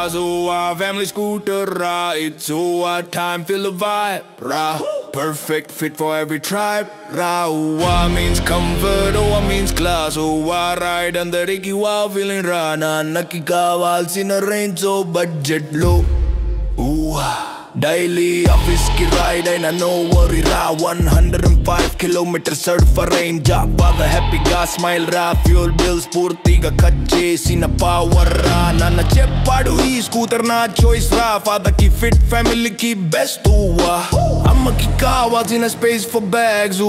class, family scooter, it's time, feel the vibe, perfect fit for every tribe, means comfort, means class, ride andariki feeling naki kavalsina range so budget low, daily office ki ride aina no worry 105 kilometers surfer range baga happy ga smile fuel bills పూర్తిగా cut చేసిన power nana cheppadu ee scooter na choice father ki fit family ki best amma ki kavalsina space for bags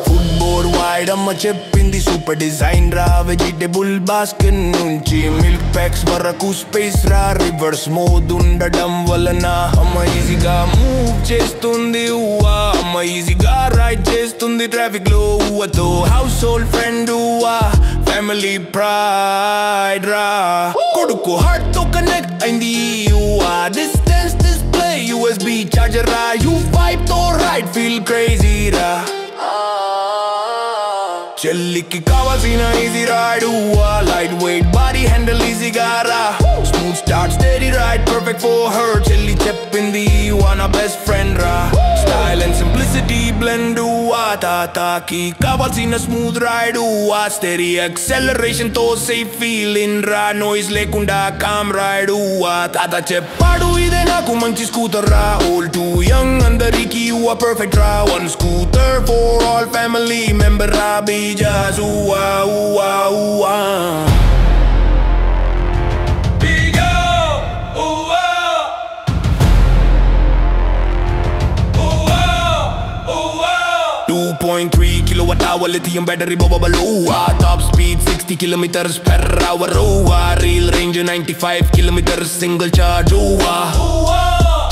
footboard wide amma cheppindi super design vegetable basket nunchi milk packs varaku space reverse mode undadam valana amma easy ga move chestundi amma easy ga ride chestundi traffic lo to household friend family pride koduku heart to connect aindi distance display USB charger you vibe to ride feel crazy చెల్లికి కావాల్సిన easy ride light weight body handle ఈజీగా smooth start steady ride perfect for her చెల్లి చెప్పింది నా best friend style and simplicity blend తాతాకి కావాల్సిన smooth ride steady acceleration తో safe feeling noise లేకుండా కామ్ రైడ్ తాత చెప్పాడు ఇదే నాకు మంచి స్కూటర్ ఓల్డ్ టు యంగ్ అందరికి perfect one scooter for all family member just Big up, 2.3 kilowatt hour lithium battery bubble top speed 60 kilometers per hour real range 95 kilometers single charge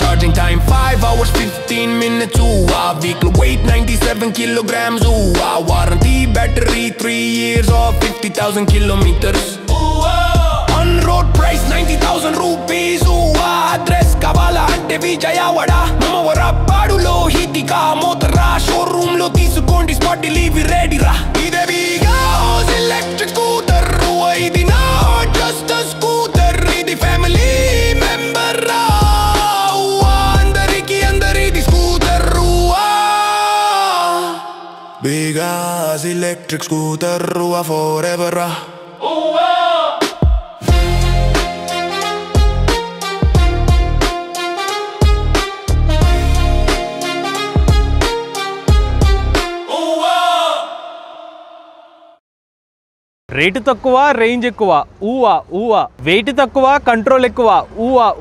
charging time 5 hours 15 minutes vehicle weight 97 kilograms warranty battery 3 years or 50,000 kilometers on road price 90,000 rupees address kavala ante vijayawada namavara padulo hitika motora showroom lo teesukondi spot delivery ready ra ide Vigo's electric scooter idi na just a scooter idi family member Vigo's electric scooter forever rate తక్కువ range ఎక్కువ ఊవా weight తక్కువ control ఎక్కువ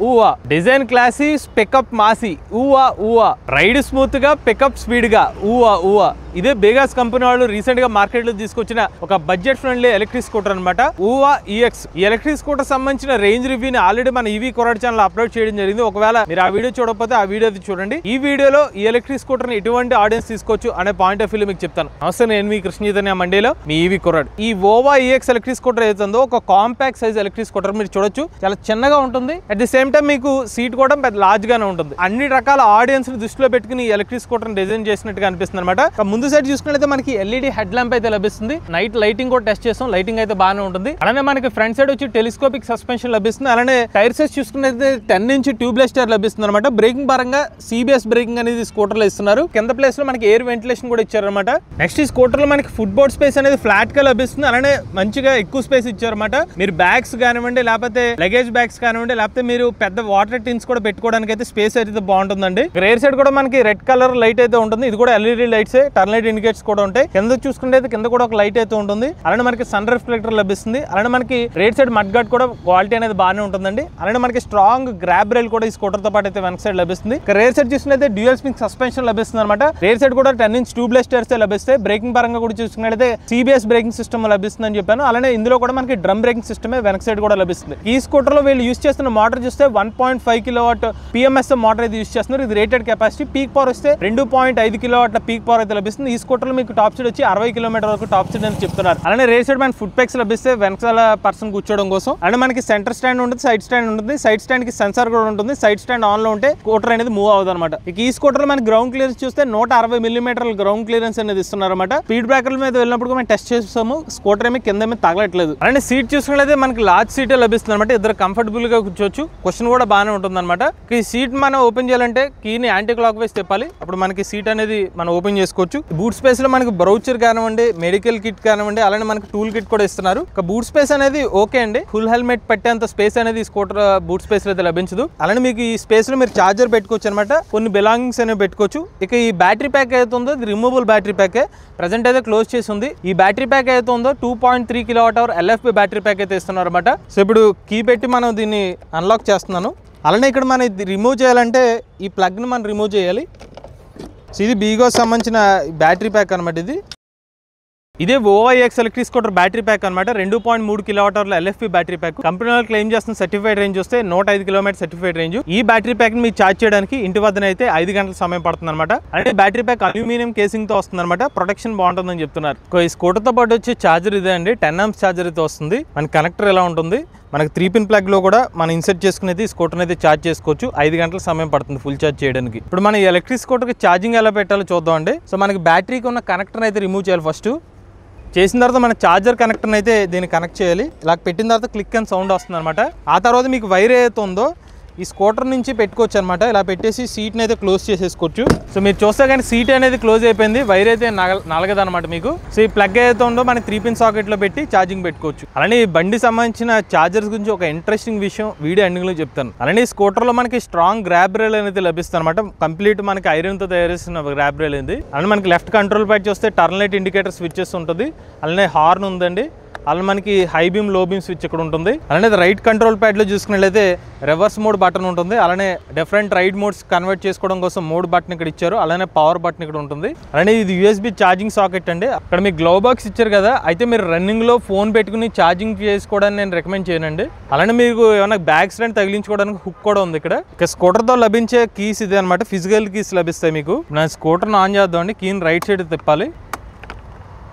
ఊవా design classy pickup మాసి ఊవా ride smooth గా pickup speed గా ఊవా ఇదే బేగాస్ కంపెనీ వాళ్ళు రీసెంట్ గా మార్కెట్ లో తీసుకొచ్చిన ఒక బడ్జెట్ ఫ్రెండ్లీ ఎలక్ట్రిక్ స్కూటర్ అనమాట ఊవా ఈఎక్స్. ఈ ఎలక్ట్రిక్ స్కూటర్ సంబంధించిన రేంజ్ రివ్యూని ఆల్రెడీ మన ఈవీ కొరాడ్ ఛానల్ అప్లోడ్ చేయడం జరిగింది. ఒకవేళ మీరు ఆ వీడియో చూడకపోతే ఆ వీడియో చూడండి. ఈ వీడియోలో ఈ ఎలక్ట్రిక్ స్కూటర్ ని ఎటువంటి ఆడియన్స్ తీసుకోవచ్చు అనే పాయింట్ ఆఫ్ వ్యూ మీకు చెప్తాను. నమస్తే, నేను మీ కృష్ణ చైతన్య మండేలో మీ ఈవీ కొరాడ్. ఈ ఓవా ఈఎక్స్ ఎలక్ట్రిక్ స్కూటర్ ఏదైతుందో ఒక కాంపాక్ట్ సైజ్ ఎలక్ట్రిక్ స్కూటర్ మీరు చూడొచ్చు. చాలా చిన్నగా ఉంటుంది, అట్ ది సేమ్ టైం మీకు సీట్ కూడా పెద్ద లార్జ్ గానే ఉంటుంది. అన్ని రకాల ఆడియన్స్ ని దృష్టిలో పెట్టుకుని ఈ ఎలక్ట్రిక్ స్కూటర్ డిజైన్ చేసినట్టుగా అనిపిస్తుంది అనమాట. ముందు సైడ్ చూసుకున్నట్లయితే మనకి ఎల్ఈడి హెడ్ ల్యాంప్ అయితే లభిస్తుంది. నైట్ లైటింగ్ కూడా టెస్ట్ చేస్తాం, లైటింగ్ అయితే బాగానే ఉంటుంది. అలానే మనకి ఫ్రంట్ సైడ్ వచ్చి టెలిస్కోపిక్ సస్పెన్షన్ లభిస్తుంది. అలానే టైర్ సైజ్ చూసుకున్నట్లయితే 10 ఇంచ్ ట్యూబ్లెస్ టైర్ లభిస్తుంది అనమాట. బ్రేకింగ్ పరంగా సిబిఎస్ బ్రేకింగ్ అనేది స్కూటర్ లో ఇస్తున్నారు. కింద ప్లేస్ లో మనకి ఎయిర్ వెంటిలేషన్ కూడా ఇచ్చారనమాట. నెక్స్ట్ ఈ స్కూటర్ లో మనకి ఫుట్ బోర్డ్ స్పేస్ అనేది ఫ్లాట్ గా లభిస్తుంది. అలానే మంచిగా ఎక్కువ స్పేస్ ఇచ్చారనమాట. మీరు బ్యాగ్స్ కానివ్వండి, లేకపోతే లగేజ్ బ్యాగ్స్ కానివ్వండి, లేకపోతే మీరు పెద్ద వాటర్ టిన్స్ కూడా పెట్టుకోవడానికి అయితే స్పేస్ అయితే బాగుంటుందండి. రేర్ సైడ్ కూడా మనకి రెడ్ కలర్ లైట్ అయితే ఉంటుంది. ఇది కూడా LED lights, turn light indicators కూడా ఉంటాయి. కింద చూసుకుంటే కింద కూడా ఒక లైట్ అయితే ఉంటుంది. అలానే మనకి సన్ రిఫ్లెక్టర్ లభిస్తుంది. అలానే మనకి రైట్ సైడ్ మడ్ గార్డ్ కూడా క్వాలిటీ అనేది బాగానే ఉంటుందండి. అలానే మనకి స్ట్రాంగ్ గ్రాబ్ రైల్ కూడా ఈ స్కూటర్ తో పాటు అయితే వెనక సైడ్ లభిస్తుంది. రేర్ సైడ్ చూసుకుంటే డ్యూయల్ స్ప్రింగ్ సస్పెన్షన్ లభిస్తుంది అనమాట. రేర్ సైడ్ కూడా 10 ఇంచ్ ట్యూబ్లెస్ టైర్స్ లభిస్తాయి. బ్రేకింగ్ పరంగా కూడా చూసుకున్నట్లయితే సిబిఎస్ బ్రేకింగ్ సిస్టమ్ లభిస్తుంది అని చెప్పాను. అలానే ఇందులో కూడా మనకి డ్రమ్ బ్రేకింగ్ సిస్టమ్ వెనక సైడ్ కూడా లభిస్తుంది. ఈ స్కూటర్ లో వీళ్ళు యూస్ చేస్తున్న మోటార్ చూస్తే 1.5 కిలోవాట్ పిఎంఎస్ మోటార్ అయితే యూస్ చేస్తున్నారు. ఇది రేటెడ్ కెపాసిటీ. పీక్ పవర్ వస్తే 2.5 కిలోవాట్ల పీక్ పవర్ అయితే లభిస్తుంది. వస్తుంది. ఈ స్కూటర్లో మీకు టాప్ స్పీడ్ వచ్చి 60 కిలోమీటర్ వరకు టాప్ స్పీడ్ అని చెప్తున్నారు. అలానే రేస్ సైడ్ మన ఫుట్ పెక్స్ లభిస్తే వెనకాల పర్సన్ కూర్చోవడం కోసం. అంటే మనకి సెంటర్ స్టాండ్ ఉంటుంది, సైడ్ స్టాండ్ ఉంటుంది. సైడ్ స్టాండ్ కి సెన్సార్ కూడా ఉంటుంది. సైడ్ స్టాండ్ ఆన్ లో ఉంటే స్కూటర్ అనేది మూవ్ అవుతుంది అనమాట. ఇక ఈ స్కూటర్ మనకి గ్రౌండ్ క్లియరెన్స్ చూస్తే 160 మిల్లీమీటర్ల గ్రౌండ్ క్లియరెన్స్ అనేది ఇస్తున్నారు అనమాట. స్పీడ్ బ్రేకర్ల మీద వెళ్ళినప్పుడు మేము టెస్ట్ చేసాము, స్కూటర్ ఏమి కింద మీద తగలట్లేదు. అలానే సీట్ చూసుకున్నట్లయితే మనకి లార్జ్ సీటే లభిస్తుంది అనమాట. ఇద్దరు కంఫర్టబుల్ గా కూర్చోవచ్చు. క్వశ్చన్ కూడా బాగానే ఉంటుంది అనమాట. ఈ సీట్ మనం ఓపెన్ చేయాలంటే కీని యాంటీ క్లాక్ వైస్ తిప్పాలి, అప్పుడు మనకి సీట్ అనేది మనం ఓపెన్ చేసుకోవచ్చు. బూట్ స్పేస్ లో మనకి బ్రౌచర్ కానివ్వండి, మెడికల్ కిట్ కానివ్వండి, అలానే మనకి టూల్ కిట్ కూడా ఇస్తున్నారు. ఇక బూట్ స్పేస్ అనేది ఓకే అండి, ఫుల్ హెల్మెట్ పెట్టేంత స్పేస్ అనేది స్కూటర్ బూట్ స్పేస్ లో అయితే లభించదు. అలానే మీకు ఈ స్పేస్ లో మీరు చార్జర్ పెట్టుకోవచ్చు అనమాట, కొన్ని బిలాంగింగ్స్ అనేవి పెట్టుకోవచ్చు. ఇక ఈ బ్యాటరీ ప్యాక్ అయితే ఉందో ఇది రిమూవబుల్ బ్యాటరీ ప్యాకే, ప్రెసెంట్ అయితే క్లోజ్ చేసి ఉంది. ఈ బ్యాటరీ ప్యాక్ అయితే ఉందో 2.3 kWh LFP బ్యాటరీ ప్యాక్ అయితే ఇస్తున్నారు అనమాట. సో ఇప్పుడు కీ పెట్టి మనం దీన్ని అన్లాక్ చేస్తున్నాను. అలానే ఇక్కడ మనం ఇది రిమూవ్ చేయాలంటే ఈ ప్లగ్ని మనం రిమూవ్ చేయాలి. సో ఇది బీగోస్ సంబంధించిన బ్యాటరీ ప్యాక్ అనమాట. ఇదే OYX electric scooter battery pack అనమాట. 2.3 kWh LFP battery pack. Company వాళ్ళు క్లెయిమ్ చేస్తున్న సర్టిఫైడ్ రేంజ్ వస్తే 105 km సర్టిఫైడ్ రేంజ్. ఈ బ్యాటరీ ప్యాక్ ని మీరు ఛార్జ్ చేయడానికి ఇంటి వద్దనైతే 5 గంటల సమయం పడుతుంది అనమాట. అంటే బ్యాటరీ ప్యాక్ అల్యూమినియం కేసింగ్ తో వస్తుంది అనమాట. ప్రొటెక్షన్ బాగుంటుందని చెప్తున్నారు. ఈ స్కూటర్ తో పాటు వచ్చే ఛార్జర్ ఇదే అండి, 10 amps ఛార్జర్ అయితే వస్తుంది. మన కనెక్టర్ ఎలా ఉంటుంది, మనకి 3-pin ప్లగ్ లో కూడా మనం ఇన్సర్ట్ చేసుకునేది స్కూటర్ అయితే ఛార్జ్ చేసుకోవచ్చు. 5 గంటల సమయం పడుతుంది ఫుల్ ఛార్జ్ చేయడానికి. ఇప్పుడు మన ఎలక్ట్రిక్ స్కూటర్ కి ఛార్జింగ్ ఎలా పెట్టాలో చూద్దాం అండి. సో మనకి బ్యాటరీకి ఉన్న కనెక్టర్ అయితే రిమూవ్ చేయాలి. ఫస్ట్ చేసిన తర్వాత మన ఛార్జర్ కనెక్టర్ అయితే దీన్ని కనెక్ట్ చేయాలి. ఇలా పెట్టిన తర్వాత క్లిక్ అని సౌండ్ వస్తుంది అనమాట. ఆ తర్వాత మీకు వైర్ ఏదైతే ఉందో ఈ స్కూటర్ నుంచి పెట్టుకోవచ్చు అనమాట. ఇలా పెట్టేసి సీట్ని అయితే క్లోజ్ చేసేసుకోవచ్చు. సో మీరు చూస్తే కానీ సీట్ అనేది క్లోజ్ అయిపోయింది, వైర్ అయితే నలగదు అనమాట మీకు. సో ఈ ప్లగ్ ఏదైతే ఉందో మన 3-pin సాకెట్లో పెట్టి ఛార్జింగ్ పెట్టుకోవచ్చు. అలానే ఈ బండి సంబంధించిన ఛార్జర్స్ గురించి ఒక ఇంట్రెస్టింగ్ విషయం వీడియో ఎండింగ్ లో చెప్తాను. అలానే ఈ స్కూటర్లో మనకి స్ట్రాంగ్ గ్రాబ్ రైల్ అనేది లభిస్తుంది అనమాట. కంప్లీట్ మనకి ఐరన్ తో తయారు చేసిన గ్రాబ్ రైల్ ఉంది. అలానే మనకి లెఫ్ట్ కంట్రోల్ ప్యాడ్ చూస్తే టర్న్ లైట్ ఇండికేటర్ స్విచ్చెస్ ఉంటుంది. అలానే హార్న్ ఉందండి. అలా మనకి హై బీమ్ లో బీమ్ స్విచ్ ఇక్కడ ఉంటుంది. అలానే రైట్ కంట్రోల్ ప్యాడ్ లో చూసుకున్నట్లయితే రివర్స్ మోడ్ బటన్ ఉంటుంది. అలానే డిఫరెంట్ రైడ్ మోడ్స్ కన్వర్ట్ చేసుకోవడం కోసం మోడ్ బటన్ ఇక్కడ ఇచ్చారు. అలానే పవర్ బటన్ ఇక్కడ ఉంటుంది. అలానే ఇది USB ఛార్జింగ్ సాకెట్ అండి. అక్కడ మీకు గ్లో బాక్స్ ఇచ్చారు కదా, అయితే మీరు రన్నింగ్ లో ఫోన్ పెట్టుకుని ఛార్జింగ్ చేసుకోవడానికి నేను రికమెండ్ చేయనండి. అలానే మీకు ఏమైనా బ్యాగ్ స్టాండ్ తగిలించుకోవడానికి హుక్ కూడా ఉంది ఇక్కడ. ఇక స్కూటర్ తో లభించే కీస్ ఇదే అనమాట, ఫిజికల్ కీస్ లభిస్తాయి మీకు. నా స్కూటర్ ఆన్ చేద్దాం అండి, కీని రైట్ సైడ్ తిప్పాలి.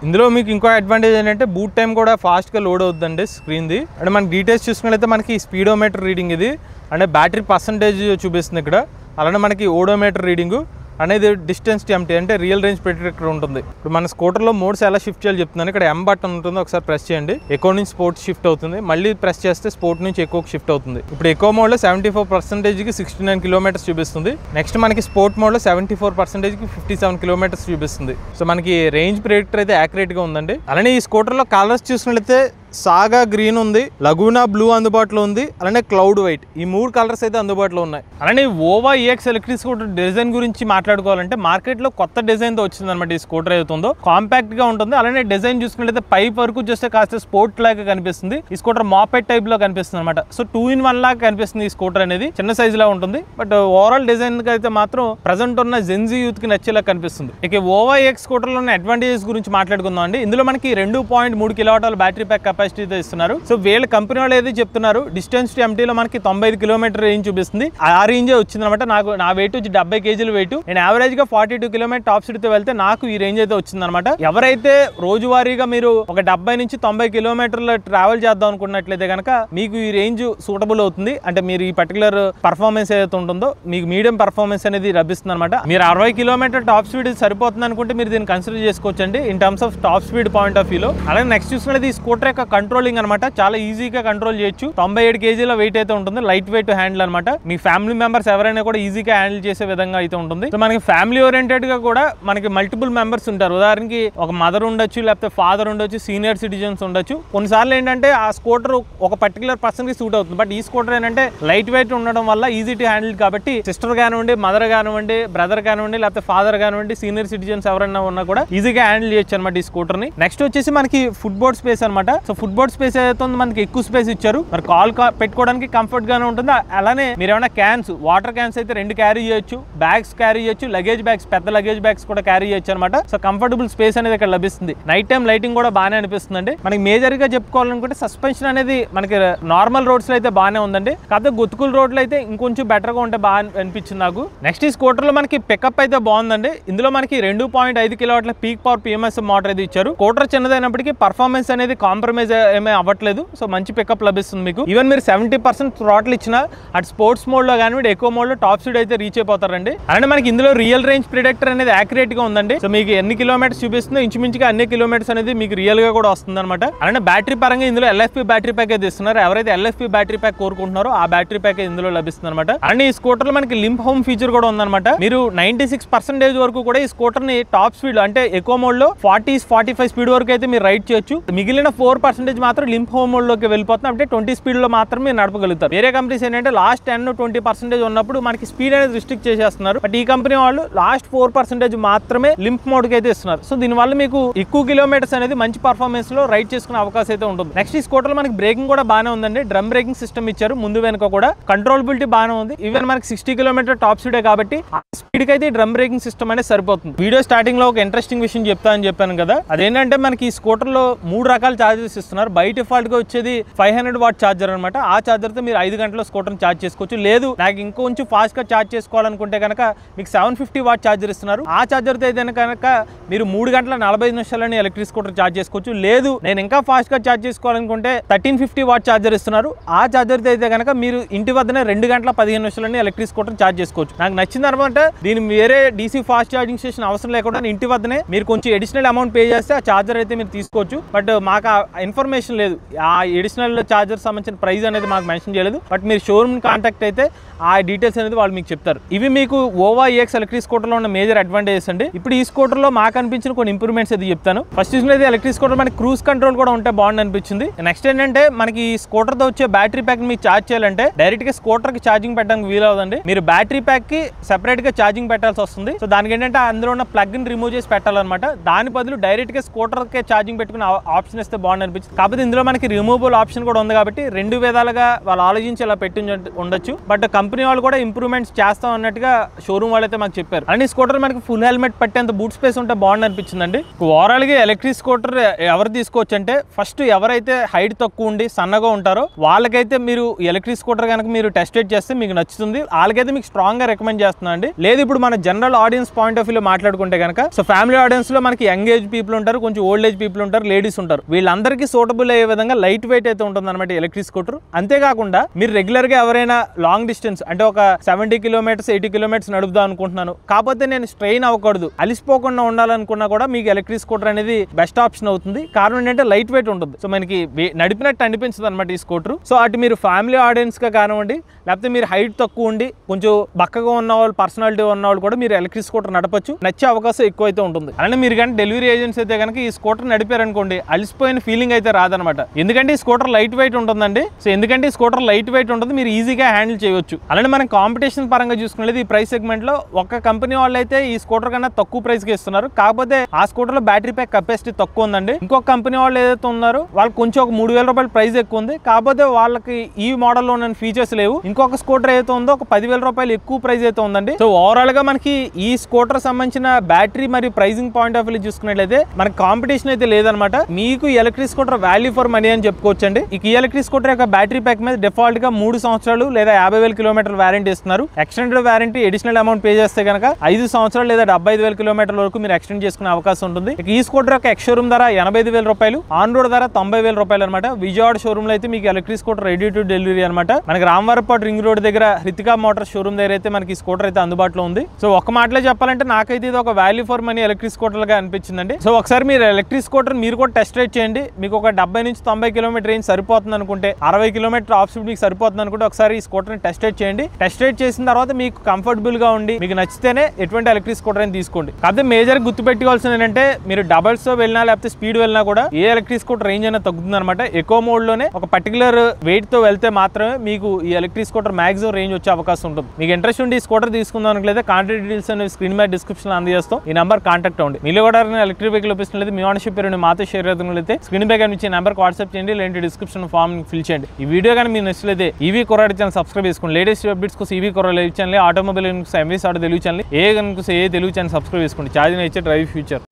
ఇందులో మీకు ఇంకో అడ్వాంటేజ్ ఏంటంటే బూట్ టైం కూడా ఫాస్ట్గా లోడ్ అవుతుందండి స్క్రీన్ది. అంటే మనకి డీటెయిల్స్ చూసుకున్నట్లయితే మనకి స్పీడోమీటర్ రీడింగ్ ఇది, అంటే బ్యాటరీ పర్సంటేజ్ చూపిస్తుంది ఇక్కడ. అలానే మనకి ఓడోమీటర్ రీడింగు అనేది డిస్టెన్స్ TMT అంటే రియల్ రేంజ్ ప్రెడిక్టర్ ఉంటుంది. ఇప్పుడు మన స్కూటర్లో మోడ్స్ ఎలా షిఫ్ట్ చేయాలి చెప్తున్నాను. ఇక్కడ M బటన్ ఉంటుంది, ఒకసారి ప్రెస్ చేయండి. ఎకో నుంచి స్పోర్ట్ షిఫ్ట్ అవుతుంది, మళ్ళీ ప్రెస్ చేస్తే స్పోర్ట్ నుంచి ఎకోకి షిఫ్ట్ అవుతుంది. ఇప్పుడు ఎకో మోడ్లో 74%కి 69 km చూపిస్తుంది. నెక్స్ట్ మనకి స్పోర్ట్ మోడ్లో 74%కి 57 km చూపిస్తుంది. సో మనకి రేంజ్ ప్రెడిక్టర్ అయితే యాక్యురేట్గా ఉందండి. అలానే ఈ స్కూటర్లో కలర్స్ చూసినట్లయితే సాగా గ్రీన్ ఉంది, లగూనా బ్లూ అందుబాటులో ఉంది, అలానే క్లౌడ్ వైట్, ఈ 3 కలర్స్ అయితే అందుబాటులో ఉన్నాయి. అలానే OYX ఎలక్ట్రిక్ స్కూటర్ డిజైన్ గురించి మాట్లాడుకోవాలంటే మార్కెట్లో కొత్త డిజైన్తో వచ్చింది అనమాట. ఈ స్కూటర్ అవుతుందో కాంపాక్ట్ గా ఉంటుంది. అలానే డిజైన్ చూసుకున్నట్లయితే పైప్ వరకు చూస్తే కాస్త స్పోర్ట్ లాగా కనిపిస్తుంది. ఈ స్కూటర్ మాపెట్ టైప్ లో కనిపిస్తుంది అనమాట. సో 2-in-1 లాగా కనిపిస్తుంది ఈ స్కూటర్ అనేది, చిన్న సైజ్ లా ఉంటుంది. బట్ ఓవరాల్ డిజైన్ కి అయితే మాత్రం ప్రజెంట్ ఉన్న జెన్జీ యూత్ కి నచ్చేలా కనిపిస్తుంది. ఇక OYX స్కూటర్ లో ఉన్న అడ్వాంటేజెస్ గురించి మాట్లాడుకుందాం అండి. ఇందులో మనకి 2.3 kWh బ్యాటరీ ప్యాక్ కెపాసిటీ ఇస్తున్నారు. సో వీళ్ళ కంపెనీ వాళ్ళు ఏది చెప్తున్నారు, డిస్టెన్స్ TMT లో మనకి 95 km రేంజ్ చూపిస్తుంది. ఆ రేంజే వచ్చింది అనమాట. నా వెయిట్ వచ్చి 70 kg వెయిట్, నేను యావరేజ్ గా 42 km టాప్ స్పీడ్ తో వెళ్తే నాకు ఈ రేంజ్ అయితే వచ్చింది అనమాట. ఎవరైతే రోజువారీగా మీరు ఒక 70 నుంచి 90 km ట్రావెల్ చేద్దాం అనుకున్నట్లయితే కనుక మీకు ఈ రేంజ్ సూటబుల్ అవుతుంది. అంటే మీరు ఈ పర్టికులర్ పర్ఫార్మెన్స్ ఏదైతే ఉంటుందో మీకు మీడియం పర్ఫార్మెన్స్ అనేది లభిస్తుంది అనమాట. మీరు 60 km టాప్ స్పీడ్ సరిపోతుంది అనుకుంటే మీరు దీన్ని కన్సిడర్ చేసుకోవచ్చు అండి in terms of top speed point of వ్యూలో. అలాగే నెక్స్ట్ చూసుకున్నది ఈ స్కూటర్ యొక్క కంట్రోలింగ్ అనమాట. చాలా ఈజీగా కంట్రోల్ చేయొచ్చు. 97 kg వెయిట్ అయితే ఉంటుంది, లైట్ వెయిట్ హ్యాండిల్ అనమాట. మీ ఫ్యామిలీ మెంబర్స్ ఎవరైనా కూడా ఈజీగా హ్యాండిల్ చేసే విధంగా అయితే ఉంటుంది. సో మనకి ఫ్యామిలీ ఓరియంటెడ్ గా కూడా మనకి మల్టిపుల్ మెంబర్స్ ఉంటారు. ఉదాహరణకి ఒక మదర్ ఉండొచ్చు, లేకపోతే ఫాదర్ ఉండొచ్చు, సీనియర్ సిటిజన్స్ ఉండొచ్చు. కొన్నిసార్లు ఏంటంటే ఆ స్కూటర్ ఒక పర్టికులర్ పర్సన్ కి సూట్ అవుతుంది. బట్ ఈ స్కూటర్ ఏంటంటే లైట్ వెయిట్ ఉండడం వల్ల ఈజీ టు హ్యాండిల్ కాబట్టి సిస్టర్ కానివ్వండి, మదర్ కానివ్వండి, బ్రదర్ కానివ్వండి, లేకపోతే ఫాదర్ కానివ్వండి, సీనియర్ సిటిజన్స్ ఎవరైనా ఉన్నా కూడా ఈజీగా హ్యాండిల్ చేయొచ్చు అనమాట ఈ స్కూటర్ ని. నెక్స్ట్ వచ్చేసి మనకి ఫుట్ బోర్డ్ స్పేస్ అనమాట. సో ఫుట్బోర్డ్ స్పేస్ ఏదైతే ఉందో మనకి ఎక్కువ స్పేస్ ఇచ్చారు. మరి కాల్ పెట్టుకోవడానికి కంఫర్ట్ గానే ఉంటుంది. అలానే మీరు ఏమైనా క్యాన్స్, వాటర్ క్యాన్స్ అయితే 2 క్యారీ చేయొచ్చు, బ్యాగ్స్ క్యారీ చేయొచ్చు, లగేజ్ బ్యాగ్స్, పెద్ద లగేజ్ బ్యాగ్స్ కూడా క్యారీ చేయొచ్చు అనమాట. సో కంఫర్టబుల్ స్పేస్ అనేది ఇక్కడ లభిస్తుంది. నైట్ టైం లైటింగ్ కూడా బాగానే అనిపిస్తుందండి. మనకి మేజర్ గా చెప్పుకోవాలనుకుంటే సస్పెన్షన్ అనేది మనకి నార్మల్ రోడ్స్ లో అయితే బాగానే ఉందండి. కాకపోతే గుత్తుకుల రోడ్లు అయితే ఇంకొంచెం బెటర్ గా ఉంటే బాగా అనిపించింది నాకు. నెక్స్ట్ ఈ స్కూటర్ లో మనకి పికప్ అయితే బాగుందండి. ఇందులో మనకి 2.5 కిలోవాట్ల పీక్ పవర్ PMS మోటార్ అయితే ఇచ్చారు. స్కూటర్ చిన్నదైనప్పటికీ పర్ఫార్మెన్స్ అనేది కాంప్రమైజ్ ఏమీ అవ్వట్లేదు. సో మంచి పికప్ లభిస్తుంది మీకు. ఈవెన్ మీరు 70% థ్రాటిల్ ఇచ్చినా అటు స్పోర్ట్స్ మోడ్ లో కానీ ఎక్కువ మోడ్ లో టాప్ స్పీడ్ అయితే రీచ్ అయిపోతారండి. అలానే మనకి ఇందులో రియల్ రేంజ్ ప్రిడిక్టర్ అనేది యాక్యురేట్ గా ఉందండి. సో మీకు ఎన్ని కిలోమీటర్స్ చూపిస్తుందో ఇంచుమించుగా అన్ని కిలోమీటర్స్ అనేది మీకు రియల్ గా కూడా వస్తుంది అనమాట. అలానే బ్యాటరీ పరంగా ఇందులో LFP బ్యాటరీ ప్యాక్ అయితే ఇస్తున్నారు. ఎవరైతే LFP బ్యాటరీ ప్యాక్ కోరుకుంటున్నారో ఆ బ్యాటరీ ప్యాక్ ఇందులో లభిస్తుంది అనమాట. అండ్ ఈ స్కూటర్ లో మనకి లింప్ హోమ్ ఫీచర్ కూడా ఉందన్నమాట. మీరు 96% వరకు కూడా ఈ స్కూటర్ ని టాప్ స్పీడ్ అంటే ఎక్కువ మోడ్ లో 40-45 స్పీడ్ వరకు అయితే మీరు రైడ్ చేయొచ్చు. మిగిలిన 4% మాత్రం లింప్ హోమ్ మోడ్ లోకి వెళ్ళిపోతుంది. అంటే 20 స్పీడ్ లో మాత్రమే నడపగలుగుతారు. వేరే కంపెనీస్ ఏంటంటే లాస్ట్ 10-20% ఉన్నప్పుడు మనకి స్పీడ్ అనేది రిస్ట్రిక్ట్ చేసేస్తున్నారు. బట్ ఈ కంపెనీ వాళ్ళు లాస్ట్ 4% మాత్రమే లింప్ మోడ్ కి అయితే ఇస్తున్నారు. సో దీనివల్ల మీకు ఎక్కువ కిలోమీటర్స్ అనేది మంచి పర్ఫార్మెన్స్ లో రైడ్ చేసుకునే అవకాశం అయితే ఉంటుంది. నెక్స్ట్ ఈ స్కూటర్ లో మనకి బ్రేకింగ్ కూడా బాగానే ఉందండి. డ్రమ్ బ్రేకింగ్ సిస్టమ్ ఇచ్చారు ముందు వెనుక కూడా. కంట్రోలబిలిటీ బాగానే ఉంది. ఈవెన్ మనకి 60 కిలోమీటర్ టాప్ స్పీడే కాబట్టి ఆ స్పీడ్ కి అయితే డ్రమ్ బ్రేకింగ్ సిస్టమ్ అనేది సరిపోతుంది. వీడియో స్టార్టింగ్ లో ఒక ఇంట్రెస్టింగ్ విషయం చెప్తానని చెప్పాను కదా, అదేంటంటే మనకి ఈ స్కూటర్ లో 3 రకాల చార్జెస్ ఇస్తున్నారు. బై డిఫాల్ట్ గా వచ్చేది 500 వాట్ చార్జర్ అనమాట. ఆ చార్జర్ తో మీరు 5 గంటల స్కూటర్ చార్జ్ చేసుకోవచ్చు. లేదు నాకు ఇంకొంచెం ఫాస్ట్ గా చార్జ్ చేసుకోవాలనుకుంటే కనుక మీకు 750 వాట్ చార్జర్ ఇస్తున్నారు. ఆ చార్జర్ తో అయితే కనుక మీరు 3 గంటల 45 నిమిషాలని ఎలక్ట్రిక్ స్కూటర్ చార్జ్ చేసుకోవచ్చు. లేదు నేను ఇంకా ఫాస్ట్ గా చార్జ్ చేసుకోవాలనుకుంటే 1350 వాట్ చార్జర్ ఇస్తున్నారు. ఆ చార్జర్ తో అయితే కనుక మీరు ఇంటి వద్దనే 2 గంటల 15 నిమిషాలని ఎలక్ట్రిక్ స్కూటర్ చార్జ్ చేసుకోవచ్చు. నాకు నచ్చింది అనమాట. దీని వేరే DC ఫాస్ట్ ఛార్జింగ్ స్టేషన్ అవసరం లేకుండా ఇంటి వద్దనే మీరు కొంచెం అడిషనల్ అమౌంట్ పే చేస్తే ఆ చార్జర్ అయితే మీరు తీసుకోవచ్చు. బట్ మాకు ఆ ఇన్ఫర్మేషన్ లేదు. ఆ అడిషనల్ చార్జర్ సంబంధించిన ప్రైస్ అనేది మాకు మెన్షన్ చేయలేదు. బట్ మీరు షోరూమ్ కాంటాక్ట్ అయితే ఆ డీటెయిల్స్ అనేది వాళ్ళు మీకు చెప్తారు. ఇవి మీకు ఓవా EX ఎలక్ట్రిక్ స్కూటర్ లో ఉన్న మేజర్ అడ్వాంటేజెస్ అండి. ఇప్పుడు ఈ స్కూటర్ లో మాకు అనిపించిన కొన్ని ఇంప్రూవ్మెంట్స్ అయితే చెప్తాను. ఫస్ట్ చూసినది ఎలక్ట్రిక్ స్కూటర్ మనకి క్రూజ్ కంట్రోల్ కూడా ఉంటే బాగుంది అనిపించింది. నెక్స్ట్ ఏంటంటే మనకి ఈ స్కూటర్ తో వచ్చే బ్యాటరీ ప్యాక్ మీకు చార్జ్ చేయాలంటే డైరెక్ట్ గా స్కూటర్ కి ఛార్జింగ్ పెట్టడానికి వీలవుదండి. మీరు బ్యాటరీ ప్యాక్ కి సెపరేట్ గా ఛార్జింగ్ పెట్టాల్సి వస్తుంది. సో దానికి ఏంటంటే అందులో ఉన్న ప్లగ్ ని రిమూవ్ చేసి పెట్టాలన్నమాట. దాని బదులు డైరెక్ట్ గా స్కూటర్ కి ఛార్జింగ్ పెట్టుకునే ఆప్షన్ ఇస్తే బాగుంది అనిపించింది. కాకపోతే ఇందులో మనకి రిమూవబుల్ ఆప్షన్ కూడా ఉంది కాబట్టి 2 విధాలుగా వాళ్ళు ఆలోచించి అలా పెట్టి ఉండొచ్చు. బట్ కంపెనీ వాళ్ళు కూడా ఇంప్రూవ్మెంట్స్ చేస్తాం అన్నట్టుగా షోరూమ్ వాళ్ళైతే మాకు చెప్పారు. అండ్ ఈ స్కూటర్ మనకి ఫుల్ హెల్మెట్ పట్టేంత బూట్ స్పేస్ ఉంటే బాగుంది అనిపించిందండి. ఓవరాల్ గా ఎలక్ట్రిక్ స్కూటర్ ఎవరు తీసుకోవచ్చు అంటే ఫస్ట్ ఎవరైతే హైట్ తక్కువ ఉండి సన్నగా ఉంటారో వాళ్ళకైతే మీరు ఎలక్ట్రిక్ స్కూటర్ కనుక మీరు టెస్ట్ రైడ్ చేస్తే మీకు నచ్చుతుంది. వాళ్ళకైతే మీకు స్ట్రాంగ్ గా రికమెండ్ చేస్తున్నా అండి. లేదు ఇప్పుడు మన general audience point of view లో మాట్లాడుకుంటే కనుక సో ఫ్యామిలీ ఆడియన్స్ లో మనకి యంగ్ ఏజ్ పీపుల్ ఉంటారు, కొంచెం ఓల్డ్ ఏజ్ పీపుల్ ఉంటారు, లేడీస్ ఉంటారు. వీళ్ళందరికీ సూటబుల్ అయ్యే విధంగా లైట్ వెయిట్ అయితే ఉంటుంది అనమాట ఎలక్ట్రిక్ స్కూటర్. అంతేకాకుండా మీరు రెగ్యులర్ గా ఎవరైనా లాంగ్ డిస్టెన్స్ అంటే ఒక 70 కిలోమీటర్స్ 80 కిలోమీటర్స్ నడుపుదాం అనుకుంటున్నాను, కాకపోతే నేను స్ట్రెయిన్ అవ్వకూడదు, అలిసిపోకుండా ఉండాలనుకున్నా కూడా మీకు ఎలక్ట్రిక్ స్కూటర్ అనేది బెస్ట్ ఆప్షన్ అవుతుంది. కారణం ఏంటంటే లైట్ వెయిట్ ఉంటుంది. సో మనకి నడిపినట్టు అనిపించదు అనమాట ఈ స్కూటర్. సో అటు మీరు ఫ్యామిలీ ఆడియన్స్ గా కానివ్వండి, లేకపోతే మీరు హైట్ తక్కువ ఉండి కొంచెం బక్కగా ఉన్న వాళ్ళు, పర్సనాలిటీ ఉన్న వాళ్ళు కూడా మీరు ఎలక్ట్రిక్ స్కూటర్ నడపచ్చు. నచ్చే అవకాశం ఎక్కువ అయితే ఉంటుంది. అలానే మీరు కానీ డెలివరీ ఏజెంట్స్ అయితే కనుక ఈ స్కూటర్ నడిపారనుకోండి అలిసిపోయిన ఫీలింగ్ అయితే రాదనమాట. ఎందుకంటే ఈ స్కూటర్ లైట్ వెయిట్ ఉంటుందండి. సో ఎందుకంటే ఈ స్కూటర్ లైట్ వెయిట్ ఉంటుంది, మీరు ఈజీగా హ్యాండిల్ చేయవచ్చు. అలానే మనం కాంపిటీషన్ పరంగా చూసుకునేది ఈ ప్రైస్ సెగ్మెంట్ లో ఒక కంపెనీ వాళ్ళు అయితే ఈ స్కూటర్ కన్నా తక్కువ ప్రైస్ కి ఇస్తున్నారు. కాకపోతే ఆ స్కూటర్ లో బ్యాటరీ ప్యాక్ కెపాసిటీ తక్కువ ఉందండి. ఇంకొక కంపెనీ వాళ్ళు ఏదైతే ఉన్నారో వాళ్ళు కొంచెం ఒక 3000 రూపాయల ప్రైస్ ఎక్కువ ఉంది. కాకపోతే వాళ్ళకి ఈ మోడల్ లో ఉన్న ఫీచర్స్ లేవు. ఇంకొక స్కూటర్ ఏదైతే ఉందో ఒక 10,000 రూపాయలు ఎక్కువ ప్రైస్ అయితే ఉందండి. సో ఓవరాల్ గా మనకి ఈ స్కూటర్ సంబంధించిన బ్యాటరీ మరియు ప్రైసింగ్ పాయింట్ ఆఫ్ వ్యూ చూసుకున్నట్లయితే మనకి కాంపిటీషన్ అయితే లేదనమాట. మీకు electric scooter value for money అని చెప్పుకోవచ్చండి. ఈ ఎలక్ట్రిక్ స్కూటర్ యొక్క బ్యాటరీ ప్యాక్ మీద డిఫాల్ట్ గా 3 సంవత్సరాలు లేదా 50,000 కిలోమీటర్ల వారంటీ ఇస్తున్నారు. Extended warranty additional amount pay చేస్తే కనుక 5 సంవత్సరాలు లేదా 75,000 కిలోమీటర్ల వరకు మీరు ఎక్స్టెండ్ చేసుకునే అవకాశం ఉంటుంది. ఈ స్కూటర్ యొక్క ఎక్స్ షోరూమ్ ధర 85,000 రూపాయలు, ఆన్ రోడ్ ధర 90,000 రూపాయలు అనమాట. విజయవాడ షోరూమ్ లో అయితే మీకు electric scooter ready to delivery అనమాట. మనకి రామవరపాటు రింగ్ రోడ్ దగ్గర హృతికా మోటార్ షోరూమ్ దగ్గర అయితే మనకి స్కూటర్ అయితే అందుబాటులో ఉంది. సో ఒక మాటలో చెప్పాలంటే నాకైతే ఇది ఒక value for money electric scooter గా అనిపించిందండి. సో ఒకసారి మీరు ఎలక్ట్రిక్ స్కూటర్ మీరు కూడా టెస్ట్ రైడ్ చేయండి. మీకు ఒక 70 నుంచి 90 కిలోమీటర్ రేంజ్ సరిపోతుంది అనుకుంటే, 60 కిలోమీటర్ ఆఫ్ స్పీడ్ మీకు సరిపోతుంది అనుకుంటే ఒకసారి ఈ స్కూటర్ ని టెస్ట్ రైడ్ చేయండి. టెస్ట్ రైడ్ చేసిన తర్వాత మీకు కంఫర్టబుల్ గా ఉండి మీకు నచ్చితేనే ఎటువంటి ఎలక్ట్రిక్ స్కూటర్ అని తీసుకోండి. కాకపోతే మేజర్ గుర్తుపెట్టుకోవాల్సింది ఏంటంటే మీరు డబల్స్ తో వెళ్ళినా లేకపోతే స్పీడ్ వెళ్ళినా కూడా ఏ ఎలక్ట్రిక్ స్కూటర్ రేంజ్ అయినా తగ్గుతుంది అనమాట. ఎక్కువ మోడ్ లోనే ఒక పర్టికులర్ వెయిట్ తో వెళ్తే మాత్రమే మీకు ఈ ఎలక్ట్రిక్ స్కూటర్ మాక్సిమం రేంజ్ వచ్చే అవకాశం ఉంటుంది. మీకు ఇంట్రెస్ట్ ఉండి ఈ స్కూటర్ తీసుకుందాం అనుకోలేదు కాంటాక్ట్ డీటెయిల్స్ అనేవి స్క్రీన్ మీద డిస్క్రిప్షన్ అందజేస్తాం. ఈ నంబర్ కాంటాక్ట్ అవ్వండి. మీలో కూడా ఎలక్ట్రిక్ వెహికల్ ఒప్పిస్తున్నట్లయితే మీ ఓనర్షిప్ పేరుని మాతో షేర్ అవుతున్నట్లయితే స్క్రీన్ పై కనిపించే నెంబర్కి వాట్సాప్ చేయండి, లేదంటే డిస్క్రిప్షన్ ఫామ్ ఫిల్ చేయండి. ఈ వీడియో కానీ మీరు నచ్చితే ఈవీ కొరాడు ఛానల్ సబ్స్క్రైబ్ చేసుకోండి. లేటెస్ట్ అప్డేట్స్ కోసం ఈవీ కొరాడు live channel, automobile MVS auto Telugu channel, ఏ కనుక ఏ తెలుగు ఛానల్ సబ్స్క్రైబ్ చేసుకోండి. ఛార్జింగ్ ఇచ్చే డ్రైవ్ ఫ్యూచర్.